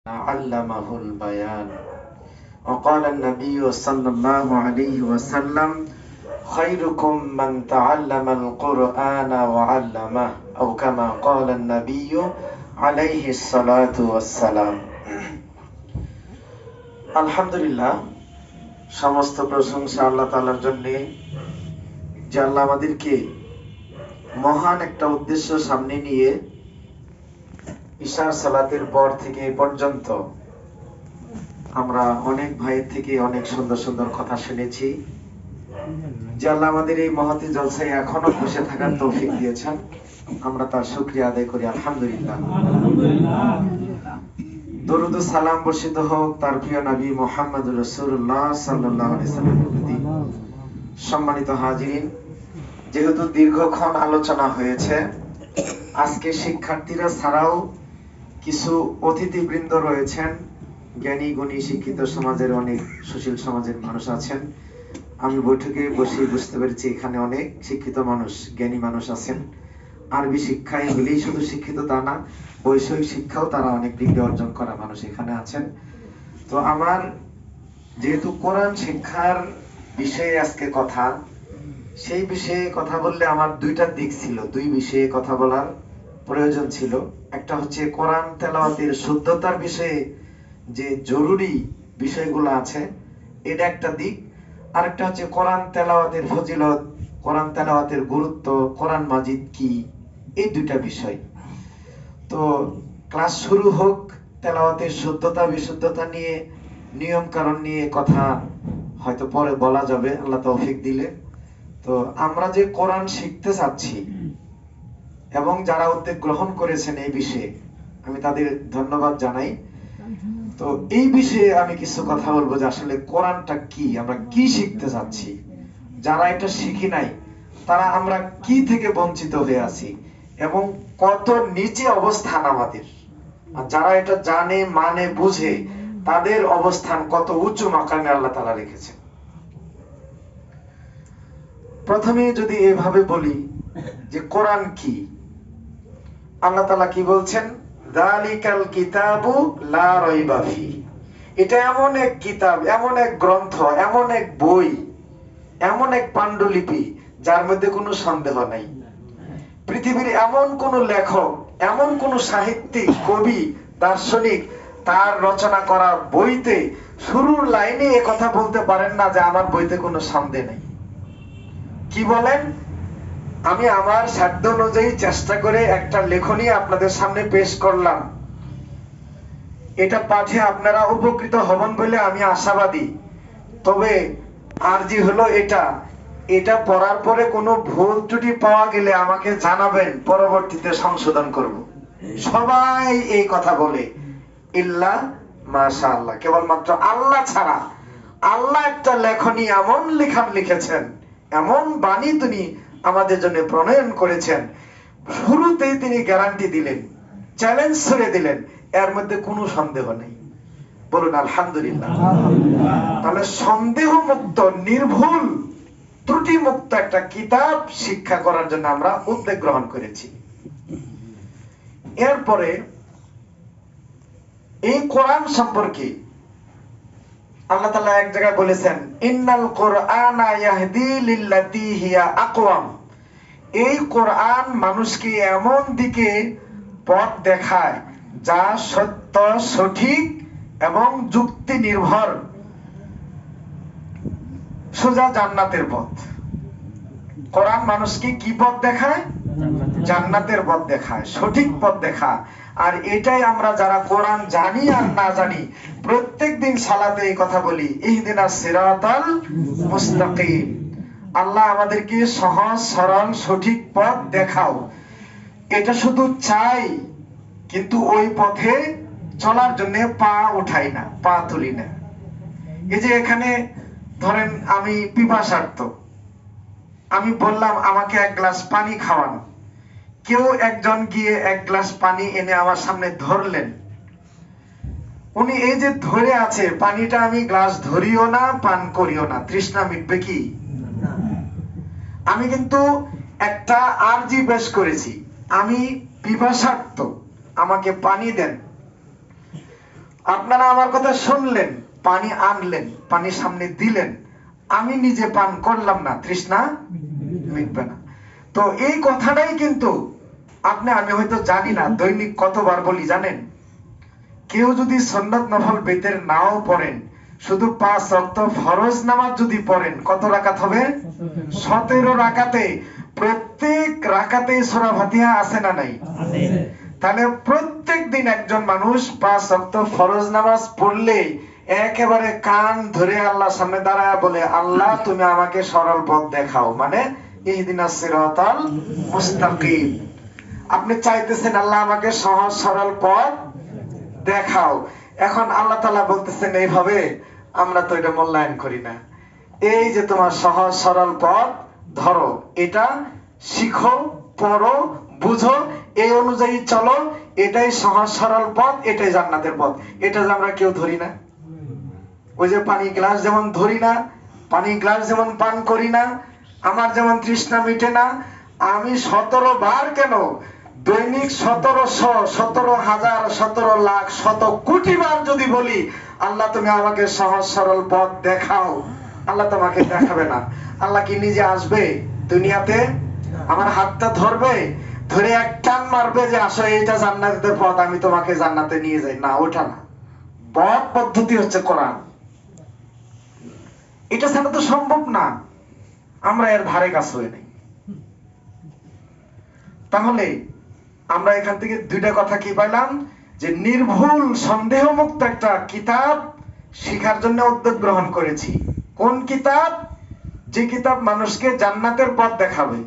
علمه البيان وقال النبي صلى الله عليه وسلم خيركم من تعلم القرآن وعلمه أو كما قال النبي عليه الصلاة والسلام আলহামদুলিল্লাহ সমস্ত প্রশংসা আল্লাহ তাআলার জন্য যে আল্লাহ আমাদেরকে মহান একটা উদ্দেশ্য সামনে নিয়ে ঈশার সালাতের পর থেকে এই পর্যন্ত আমরা অনেক ভাইয়ের থেকে অনেক সুন্দর সুন্দর কথা শুনেছি। যে আল্লাহ আমাদের এই মহতী জলসায় এখনো বসে থাকার তৌফিক দিয়েছেন, আমরা তার শুকরিয়া আদায় করি আলহামদুলিল্লাহ। দরুদ ও সালাম বর্ষিত হোক তার প্রিয় নবী মুহাম্মদুর রাসূলুল্লাহ সাল্লাল্লাহু আলাইহি ওয়াসাল্লামের প্রতি। সম্মানিত হাজিরিন, যেহেতু দীর্ঘক্ষণ আলোচনা হয়েছে, আজকে শিক্ষার্থীরা ছাড়াও কিছু অতিথিবৃন্দ রয়েছেন, জ্ঞানী গুণী শিক্ষিত সমাজের অনেক সুশীল সমাজের মানুষ আছেন। আমি বৈঠকে বসে বুঝতে পেরেছি এখানে অনেক শিক্ষিত মানুষ, জ্ঞানী মানুষ আছেন। আরবি শিক্ষায় হলেই শুধু শিক্ষিত তা না, বৈষয়িক শিক্ষাও তারা অনেক ডিগ্রি অর্জন করা মানুষ এখানে আছেন। তো আমার যেহেতু কোরআন শিক্ষার বিষয়ে আজকে কথা, সেই বিষয়ে কথা বললে আমার দুইটা দিক ছিল, দুই বিষয়ে কথা বলার প্রয়োজন ছিল। একটা হচ্ছে কোরআন তেলাওয়াতের শুদ্ধতার বিষয়ে যে জরুরি বিষয়গুলো আছে, এটা একটা দিক। আরেকটা হচ্ছে কোরআন তেলাওয়াতের ফজিলত, কোরআন তেলাওয়াতের গুরুত্ব, কোরআন মাজিদ কি, এই দুইটা বিষয়। তো ক্লাস শুরু হোক, তেলাওয়াতের শুদ্ধতা বিশুদ্ধতা নিয়ে, নিয়ম কারণ নিয়ে কথা হয়তো পরে বলা যাবে আল্লাহ তৌফিক দিলে। তো আমরা যে কোরআন শিখতে চাচ্ছি এবং যারা উদ্যোগ গ্রহণ করেছেন এই বিষয়ে, আমি তাদের ধন্যবাদ জানাই। তো এই বিষয়ে আমি কিছু কথা বলবো যে আসলে কোরআনটা কি, আমরা কি শিখতে চাচ্ছি, যারা এটা শিখি নাই তারা আমরা কি থেকে বঞ্চিত হয়ে আছি এবং কত নিচে অবস্থান আমাদের, আর যারা এটা জানে মানে বুঝে তাদের অবস্থান কত উঁচু মাকামে আল্লাহ তাআলা রেখেছেন। প্রথমে যদি এভাবে বলি যে কোরআন কি, আল্লাহ তাআলা কি বলছেন? যালিকাল কিতাবু লা রাইবা ফি। এটা এমন এক কিতাব, এমন এক গ্রন্থ, এমন এক বই, এমন এক পাণ্ডুলিপি যার মধ্যে কোনো সন্দেহ নাই। পৃথিবীর এমন কোন লেখক, এমন কোন সাহিত্যিক, কবি, দার্শনিক তার রচনা করা বইতে শুরুর লাইনে এ কথা বলতে পারেন না যে আমার বইতে কোনো সন্দেহ নেই। কি বলেন? আমি আমার সাধ্য অনুযায়ী চেষ্টা করে একটা লেখনী আপনাদের সামনে পেশ করলাম, এটা পাঠে আপনারা উপকৃত হবেন বলে আমি আশাবাদী। তবে আরজি হলো এটা পড়ার পরে কোনো ভুল ত্রুটি পাওয়া গেলে আমাকে জানাবেন, পরবর্তীতে সংশোধন করব। সবাই এই কথা বলে ইল্লা মাশাআল্লাহ, কেবলমাত্র আল্লাহ ছাড়া। আল্লাহ একটা লেখনী এমন লেখা লিখেছেন, এমন বাণী তিনি আমাদের জন্য প্রণয়ন করেছেন, শুরুতেই তিনি গ্যারান্টি দিলেন, চ্যালেঞ্জ ছড়ে দিলেন, এর মধ্যে কোনো সন্দেহ নেই। বলুন আলহামদুলিল্লাহ। তাহলে সন্দেহ মুক্ত, নির্ভুল, ত্রুটি মুক্ত একটা কিতাব শিক্ষা করার জন্য আমরা উদ্যোগ গ্রহণ করেছি। এরপরে এই কোরআন সম্পর্কে আল্লাহ তাআলা এক জায়গায় বলেছেন, ইন্নাল কুরআনা ইয়াহদি লিল্লাতী হিয়া আকওয়াম। এই কোরআন মানুষকে এমন দিকে পথ দেখায় যা সত্য, সঠিক এবং যুক্তি নির্ভর, সোজা জান্নাতের পথ। কোরআন মানুষকে কি পথ দেখায়? জান্নাতের পথ দেখায়, সঠিক পথ দেখায়। আর এটাই আমরা যারা কোরআন জানি আর না জানি প্রত্যেকদিন সালাতে এই কথা বলি, ইহদিনাস সিরাতাল মুস্তাকিম। আল্লাহ আমাদেরকে সহজ সরল সঠিক পথ দেখাও। এটা শুধু চাই, কিন্তু ওই পথে চলার জন্য পা উঠাই না, পা তুলি না। এই যে এখানে ধরেন আমি পিপাসার্ত, আমি বললাম আমাকে এক গ্লাস পানি খাওয়ান। কেউ একজন গিয়ে এক গ্লাস পানি এনে আমার সামনে ধরলেন। উনি এই যে ধরে আছে, পানিটা আমি গ্লাস ধরিও না, পান করিও না, তৃষ্ণা মিটবে কি? আমি কিন্তু একটা আরজি পেশ করেছি, আমি পিপাসার্ত, আমাকে পানি দেন। আপনারা আমার কথা শুনলেন, পানি আনলেন, পানি সামনে দিলেন, আমি নিজে পান করলাম না, তৃষ্ণা মিটবে না। তো এই কথাটাই কিন্তু আমি হয়তো জানি না দৈনিক কতবার বলি জানেন? কেউ যদি সুন্নাত নফল বেতের নাও পড়েন, শুধু 5 ওয়াক্ত ফরজ নামাজ যদি পড়েন, কত রাকাত হবে? 17 রাকাতে। প্রত্যেক রাকাতে সূরা ফাতিহা আছে না নাই? তাহলে প্রত্যেক দিন একজন মানুষ 5 ওয়াক্ত ফরজ নামাজ পড়লে একেবারে কান ধরে আল্লাহর সামনে দাঁড়ায় বলে, আল্লাহ তুমি আমাকে সরল পথ দেখাও, মানে ইহদিনাস সিরাতাল মুস্তাকিম। আপনি চাইতেছেন আল্লাহ আমাকে সহজ সরল পথ দেখাও। এখন আল্লাহ তাআলা বলতেছেন এইভাবে, আমরা তো এটা মূল্যায়ন করি না। এই যে তোমার সহজ সরল পথ ধরো, এটা শিখো, পড়ো, বুঝো, এই অনুযায়ী চলো, এটাই সহজ সরল পথ, এটাই জান্নাতের পথ। এটা যে আমরা কেউ ধরি না। ওই যে পানি গ্লাস যেমন ধরি না, পানি গ্লাস যেমন পান করি না, আমার যেমন তৃষ্ণা মিটে না, আমি 17 বার কেন, দৈনিক 1700, 17,000, 17 লাখ, 100 কোটি বার যদি বলি আল্লাহ তুমি আমাকে সহজ সরল পথ দেখাও, আল্লাহ তোমাকে দেখাবে না। আল্লাহ কি নিজে আসবে দুনিয়াতে, আমার হাতটা ধরবে, ধরে এক টান মারবে যে আসো এইটা জান্নাতের পথ, আমি তোমাকে জান্নাতে নিয়ে যাই? না, ওটা না। পথ পদ্ধতি হচ্ছে কোরআন। এটা ছাড়া তো সম্ভব না, আমরা এর ধারে কাছে হই নাই। তাহলে আমরা এখান থেকে দুইটা কথা কি পাইলাম? যে নির্ভুল সন্দেহ মুক্ত একটা কিতাব শিখার জন্য উদ্যোগ গ্রহণ করেছি। কোন কিতাব? যে কিতাব মানুষকে জান্নাতের পথ দেখাবে।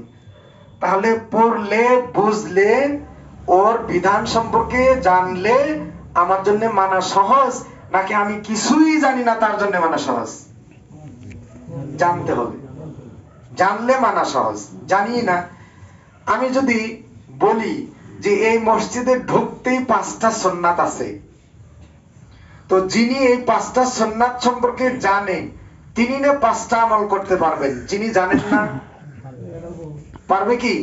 তাহলে পড়লে, বুঝলে, ওর বিধান সম্পর্কে জানলে আমার জন্য মানা সহজ, নাকি আমি কিছুই জানি না তার জন্য মানা সহজ? জানতে হবে, জানলে মানা সহজ। জানি না, আমি যদি বলি যে এই মসজিদে ঢুকতেই 5টা সুন্নাত আছে, তো যিনি এই 5টা সুন্নাত সম্পর্কে জানেন তিনি না 5টা আমল করতে পারবেন, যিনি জানেন না পারবে কি?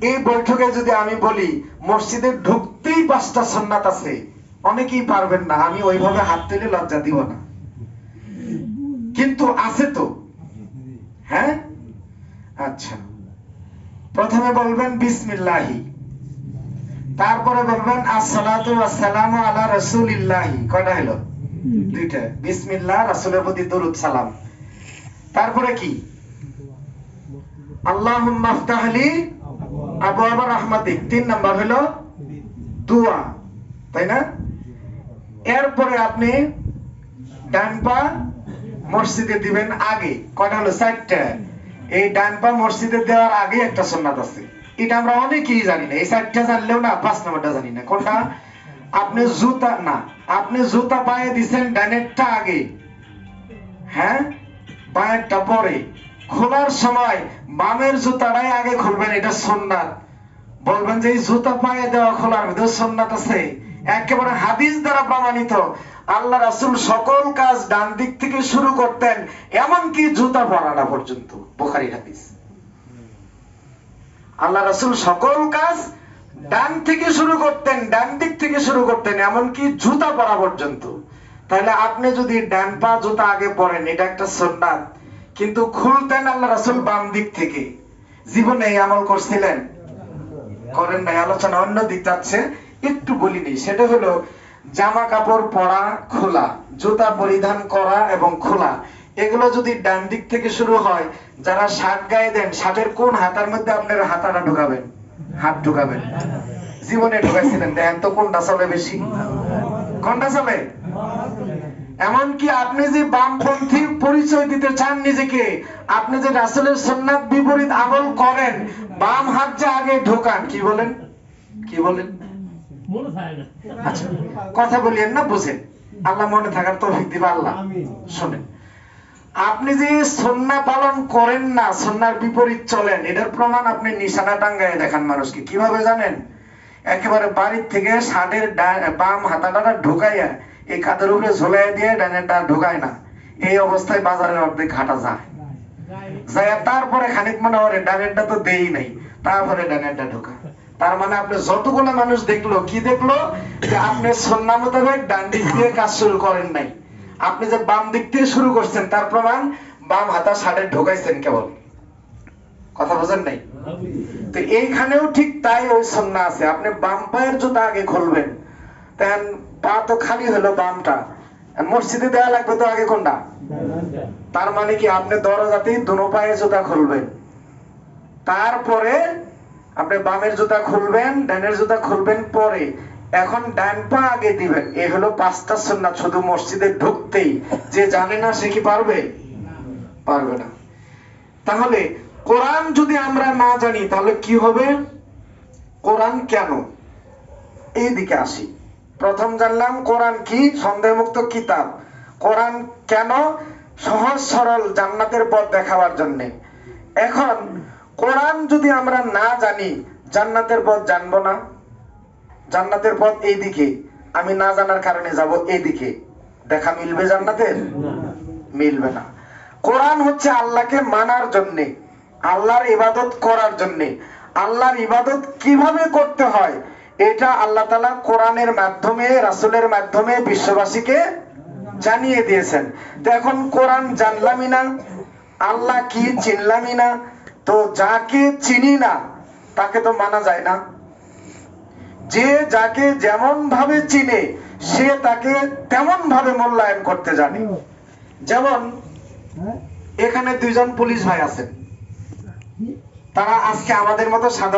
এই বৈঠকে যদি আমি বলি মসজিদে ঢুকতেই 5টা সুন্নাত আছে, অনেকেই পারবেন না, আমি ওইভাবে হাত তুলে লজ্জা দিব না। কিন্তু আছে তো, হ্যাঁ? আচ্ছা, প্রথমে বলবেন বিসমিল্লাহি, তারপরে বলবেন আসসালাতু ওয়াসসালামু আলা রাসূলিল্লাহি। কয়টা হলো? 2টা। বিসমিল্লাহ, রাসূলের প্রতি দরুদ সালাম। তারপরে কি? আল্লাহুম্মা আফতাহলি আবওয়াবা রাহমাতিক। 3 নাম্বার হলো দোয়া, তাই না? এরপরে আপনি ডান পা মসজিদে দিবেন আগে। কয়টা হলো? 4টা। এই ডান পা মসজিদে দেওয়ার আগে একটা সুন্নাত আছে, এটা আমরা অনেকেই জানি না। এই 4টা জানলেও না 5 নাম্বারটা জানি না। কোনটা? আপনি জুতা পায়ে দিবেন ডানেরটা আগে, হ্যাঁ, বামেরটা পরে। খোলার সময় বামের জুতাটাই আগে খুলবেন, এটা সুন্নাত। বলবেন যে এই জুতা পায়ে দেওয়া খোলার ভিতরে সুন্নাত আছে, একেবারে হাদিস দ্বারা প্রমাণিত। আল্লাহ রাসূল সকল কাজ ডান দিক থেকে শুরু করতেন, এমনকি জুতা পরানো পর্যন্ত। বুখারী হাদিস। আল্লাহ রাসূল সকল কাজ ডান থেকে শুরু করতেন, ডান দিক থেকে শুরু করতেন, এমনকি জুতা পরা পর্যন্ত। তাহলে আপনি যদি ডান পা জুতা আগে পরেন, এটা একটা সুন্নাত, কিন্তু খুলতেন আল্লাহ রাসূল বাম দিক থেকে। জীবনে এই আমল করছিলেন? করেন নাই। আলোচনা অন্য দিক যাচ্ছে, একটু বলিনি। সেটা হলো জামা কাপড় পরা, খোলা, জুতা পরিধান করা এবং খোলা, এগুলো যদি ডান দিক থেকে শুরু হয়, যারা শার্ট গায়ে দেন, শার্টের কোন হাতার মধ্যে আপনার হাতাটা ঢোকাবেন? হাত ঢোকাবেন। জীবনে ঢোকাইছিলেন? দেখেন তো কোনটা চলে বেশি, কোনটা চলে? এমনকি আপনি যে বামপন্থী পরিচয় দিতে চান নিজেকে, আপনি যে রাসূলের সুন্নাত বিপরীত আমল করেন, বাম হাত যে আগে ঢোকান, কি বলেন? কি বলেন? আচ্ছা, কথা বলিয়েন না, বুঝেন। আল্লাহ মনে থাকার তৌফিক দিবে আল্লাহ। শুনেন, আপনি যে সুন্নাহ পালন করেন না, সুন্নাহর বিপরীত চলেন, এটার প্রমাণ আপনি নিশানা টাঙ্গায় দেখান মানুষকে। কিভাবে জানেন? একেবারে বাড়ির থেকে শার্টের বাম হাতাটা ঢোকাইয়া এই কাঁধের উপরে ঝোলাই দিয়ে ডানেরটা ঢোকায় না, এই অবস্থায় বাজারের অর্ধেক ঘাটা যায়। তারপরে খানিক মনে হয় ডানেরটা তো দেই নাই, তারপরে ডানেরটা ঢোকা। তার মানে আপনি যতগুলো মানুষ দেখলো, কি দেখলো? যে আপনি সুন্নাহ মোতাবেক ডান দিক দিয়ে কাজ শুরু করেন নাই, আপনি যে বাম দিক দিয়ে শুরু করছেন তার প্রমাণ বাম হাতা শার্টে ঢোকাইছেন কেবল। কথা বোঝেন নাই? তো এইখানেও ঠিক তাই ওই সুন্নাহ আছে, আপনি বাম পায়ের জুতা আগে খুলবেন, তেন পা তো খালি হলো বামটা, মসজিদে দেওয়া লাগবে তো আগে কোনটা? তার মানে কি আপনি দরজাতেই দোনো পায়ে জুতা খুলবেন, তারপরে আপনি বামের জুতা খুলবেন, ডানের জুতা খুলবেন পরে, এখন ডান পা আগে দিবেন। এই হলো 5টা সুন্নাত শুধু মসজিদে ঢুকতেই। যে জানে না সে কি পারবে? পারবে না। তাহলে কোরআন যদি আমরা না জানি তাহলে কি হবে? কোরআন কেন? এই দিকে আসি। প্রথম জানলাম কোরআন কি, সন্দেহমুক্ত কিতাব। কোরআন কেন? সহজ সরল জান্নাতের পথ দেখাবার জন্য। এখন কোরআন যদি আমরা না জানি, জান্নাতের পথ জানবো না। জান্নাতের পথ এইদিকে, আমি না জানার কারণে যাব এইদিকে, দেখা মিলবে জান্নাতের? মিলবে না। কোরআন হচ্ছে আল্লাহকে মানার জন্য, আল্লাহর ইবাদত করার জন্য। আল্লাহর ইবাদত কিভাবে করতে হয় এটা আল্লাহ তাআলা কোরআনের মাধ্যমে, রাসূলের মাধ্যমে বিশ্ববাসীকে জানিয়ে দিয়েছেন। তো এখন কোরআন জানলামই না, আল্লাহ কি চিনলামই না, তো যাকে চিনি না তাকে তো মানা যায় না। যে যাকে যেমন ভাবে চিনে সে তাকে তেমন ভাবে মূল্যায়ন করতে জানে। যেমন এখানে 2জন পুলিশ ভাই আছেন, তারা আজকে আমাদের মতো সাধারণ